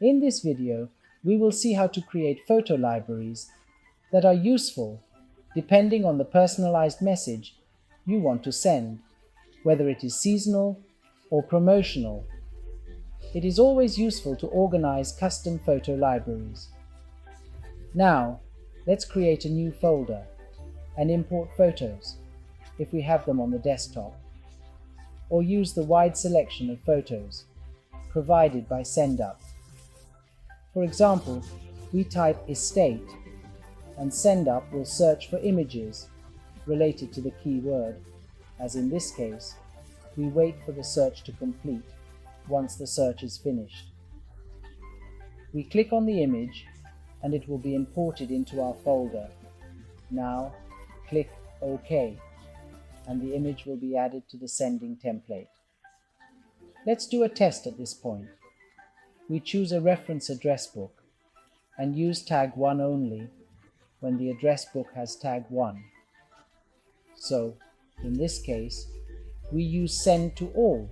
In this video, we will see how to create photo libraries that are useful depending on the personalized message you want to send, whether it is seasonal or promotional. It is always useful to organize custom photo libraries. Now, let's create a new folder and import photos, if we have them on the desktop, or use the wide selection of photos provided by SendApp. For example, we type estate, and SendApp will search for images related to the keyword. As in this case, we wait for the search to complete once the search is finished. We click on the image and it will be imported into our folder. Now, click OK, and the image will be added to the sending template. Let's do a test at this point. We choose a reference address book and use tag 1 only when the address book has tag 1. So, in this case, we use send to all,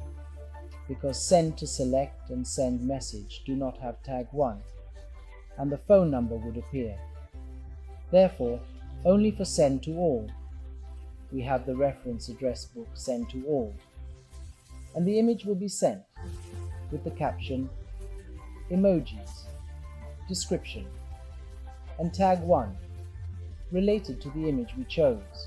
because send to select and send message do not have tag 1, and the phone number would appear. Therefore, only for send to all, we have the reference address book send to all, and the image will be sent with the caption, emojis, description, and tag 1 related to the image we chose.